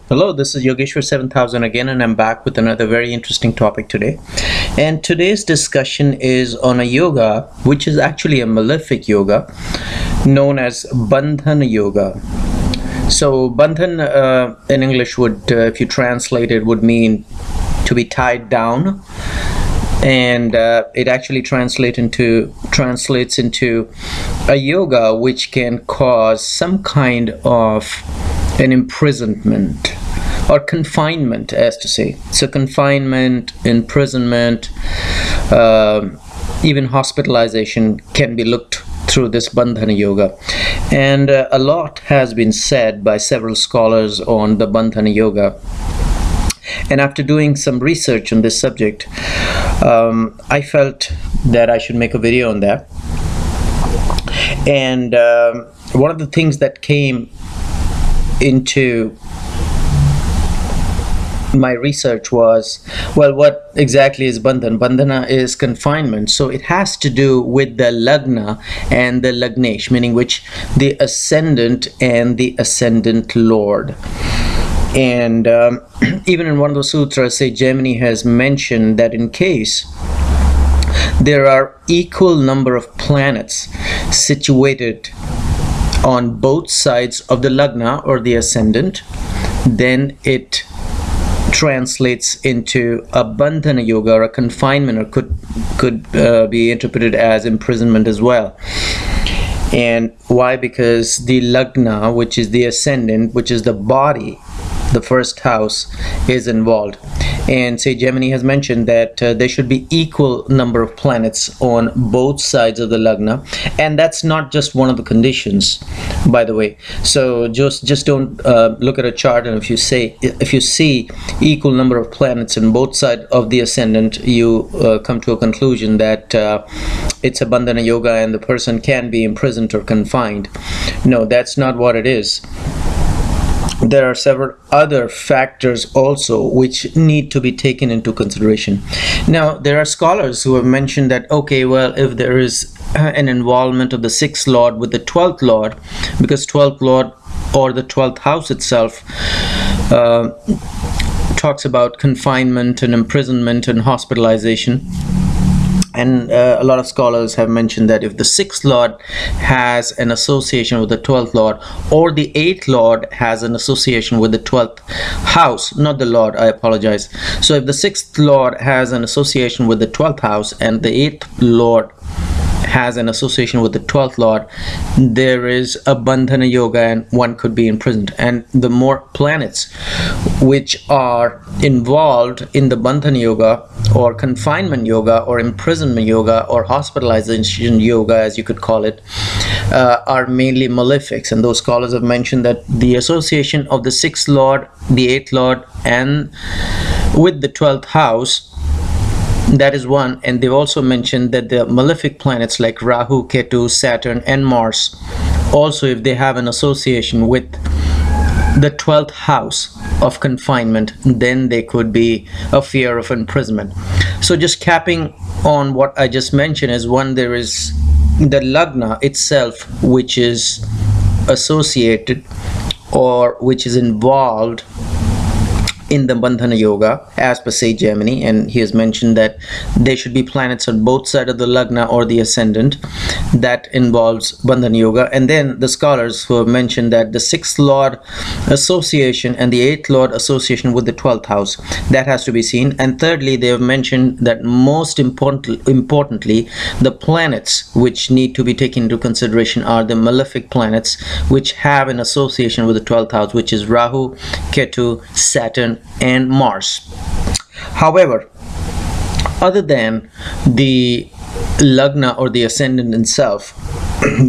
Hello, this is Yogeshwar 7000 again, and I'm back with another very interesting topic today. And today's discussion is on a yoga, which is actually a malefic yoga known as Bandhan Yoga. So, Bandhan in English would, if you translate it, would mean to be tied down, and it actually translates into a yoga which can cause some kind of an imprisonment or confinement, as to say. So confinement, imprisonment, uh, even hospitalization can be looked through this Bandhana Yoga. And a lot has been said by several scholars on the Bandhana Yoga. And after doing some research on this subject, I felt that I should make a video on that. And one of the things that came into my research was, well, what exactly is bandhan? Bandhana is confinement, so it has to do with the lagna and the lagnesh, meaning which the ascendant and the ascendant lord. And even in one of the sutras, say Gemini has mentioned that in case there are equal number of planets situated on both sides of the lagna or the ascendant, then it translates into a bandhana yoga or a confinement, or could be interpreted as imprisonment as well. And why? Because the lagna, which is the ascendant, which is the body, the first house, is involved. And say Gemini has mentioned that there should be equal number of planets on both sides of the lagna, and that's not just one of the conditions, by the way. So just don't look at a chart, and if you see equal number of planets on both sides of the ascendant, you come to a conclusion that it's a bandhana yoga and the person can be imprisoned or confined. No, that's not what it is. There are several other factors also which need to be taken into consideration. Now, there are scholars who have mentioned that, okay, well, if there is an involvement of the 6th lord with the 12th lord, because 12th lord or the 12th house itself talks about confinement and imprisonment and hospitalization. And a lot of scholars have mentioned that if the 6th lord has an association with the 12th lord, or the 8th lord has an association with the 12th house, not the lord, I apologize. So if the 6th lord has an association with the 12th house and the 8th lord has an association with the 12th lord, there is a bandhana yoga and one could be imprisoned. And the more planets which are involved in the bandhana yoga or confinement yoga or imprisonment yoga or hospitalization yoga, as you could call it, are mainly malefics. And those scholars have mentioned that the association of the 6th lord, the 8th lord, and with the 12th house, that is one. And they've also mentioned that the malefic planets like Rahu, Ketu, Saturn, and Mars, also if they have an association with the 12th house of confinement, then they could be a fear of imprisonment. So just capping on what I just mentioned is, one, there is the lagna itself, which is associated or which is involved in the bandhana yoga, as per say Gemini, and he has mentioned that there should be planets on both sides of the lagna or the ascendant. That involves bandhana yoga. And then the scholars who have mentioned that the 6th lord association and the 8th lord association with the 12th house, that has to be seen. And thirdly, they have mentioned that most importantly, the planets which need to be taken into consideration are the malefic planets which have an association with the 12th house, which is Rahu, Ketu, Saturn, and Mars. However, other than the lagna or the ascendant itself,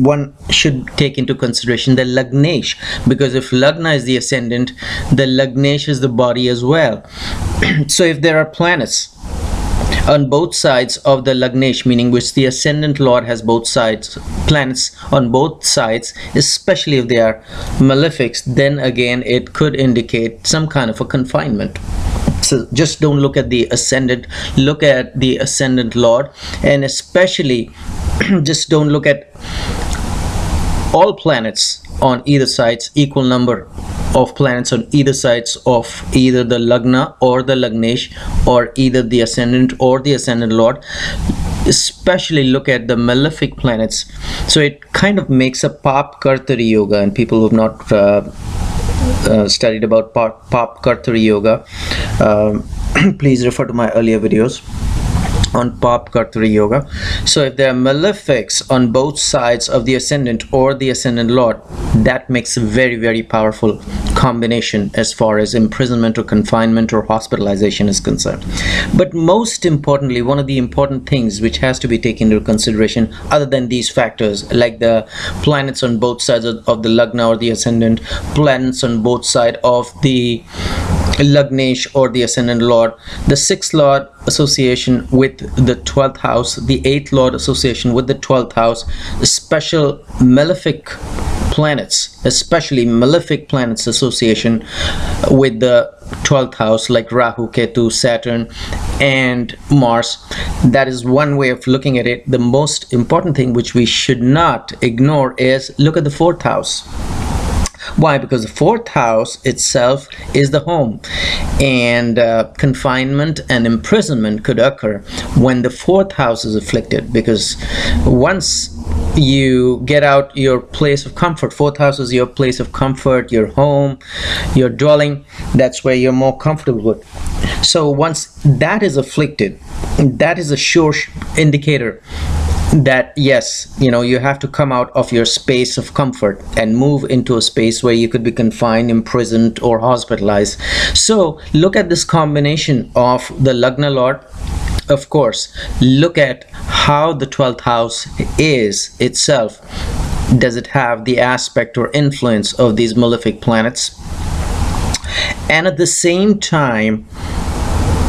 one should take into consideration the lagnesh, because if lagna is the ascendant, the lagnesh is the body as well. So if there are planets on both sides of the lagnesh, meaning which the ascendant lord has both sides, planets on both sides, especially if they are malefics, then again it could indicate some kind of a confinement. So just don't look at the ascendant, look at the ascendant lord, and especially just don't look at all planets on either sides, equal number of planets on either sides of either the Lagna or the Lagnesh, or either the ascendant or the ascendant lord. Especially look at the malefic planets. So it kind of makes a Pap Kartari Yoga, and people who have not studied about Pap Kartari Yoga, please refer to my earlier videos on Pap Kartari Yoga. So if there are malefics on both sides of the ascendant or the ascendant lord, that makes a very, very powerful combination as far as imprisonment or confinement or hospitalization is concerned. But most importantly, one of the important things which has to be taken into consideration, other than these factors, like the planets on both sides of the Lagna or the ascendant, planets on both sides of the Lagnesh or the ascendant lord, the 6th lord association with the 12th house, the 8th lord association with the 12th house, special malefic planets, especially malefic planets association with the 12th house, like Rahu, Ketu, Saturn, and Mars. That is one way of looking at it. The most important thing which we should not ignore is look at the 4th house. Why? Because the 4th house itself is the home, and confinement and imprisonment could occur when the 4th house is afflicted, because once you get out your place of comfort, 4th house is your place of comfort, your home, your dwelling, that's where you're more comfortable with. So once that is afflicted, that is a sure indicator that yes, you have to come out of your space of comfort and move into a space where you could be confined, imprisoned, or hospitalized. So look at this combination of the Lagna lord. Of course, look at how the 12th house is itself. Does it have the aspect or influence of these malefic planets? And at the same time,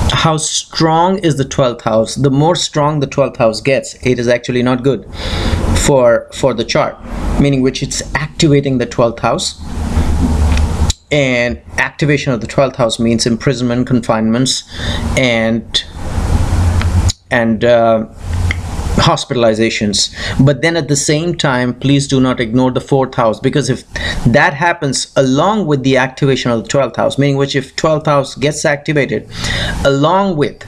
how strong is the 12th house? The more strong the 12th house gets, it is actually not good for the chart, meaning which it's activating the 12th house, and activation of the 12th house means imprisonment, confinements, and hospitalizations. But then at the same time, please do not ignore the 4th house, because if that happens along with the activation of the 12th house, meaning which if 12th house gets activated along with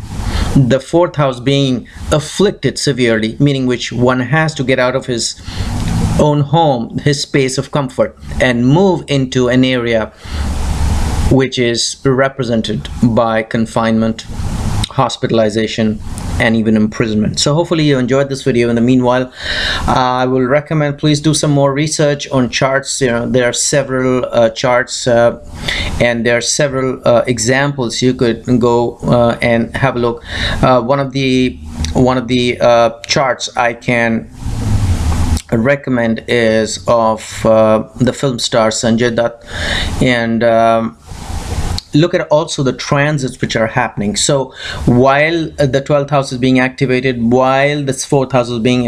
the 4th house being afflicted severely, meaning which one has to get out of his own home, his space of comfort, and move into an area which is represented by confinement, hospitalization, and even imprisonment. So hopefully you enjoyed this video. In the meanwhile, I will recommend please do some more research on charts. There are several charts and there are several examples you could go and have a look. One of the charts I can recommend is of the film star Sanjay Dutt, and look at also the transits which are happening. So while the 12th house is being activated, while the 4th house is being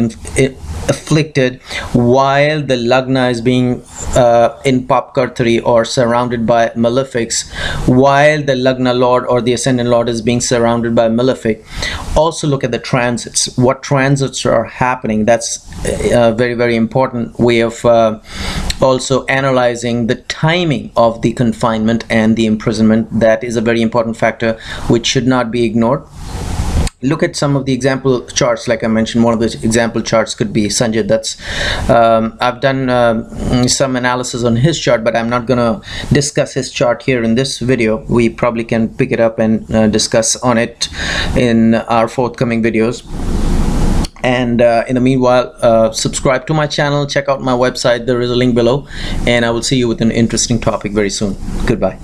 afflicted, while the Lagna is being in Pap Kartari or surrounded by malefics, while the Lagna lord or the ascendant lord is being surrounded by malefic, also look at the transits. What transits are happening? That's a very, very important way of also analyzing the timing of the confinement and the imprisonment. That is a very important factor which should not be ignored. Look at some of the example charts. Like I mentioned, one of the example charts could be Sanjay Dutt's. I've done some analysis on his chart, but I'm not gonna discuss his chart here in this video. We probably can pick it up and discuss on it in our forthcoming videos. And in the meanwhile, subscribe to my channel, check out my website, there is a link below, and I will see you with an interesting topic very soon. Goodbye.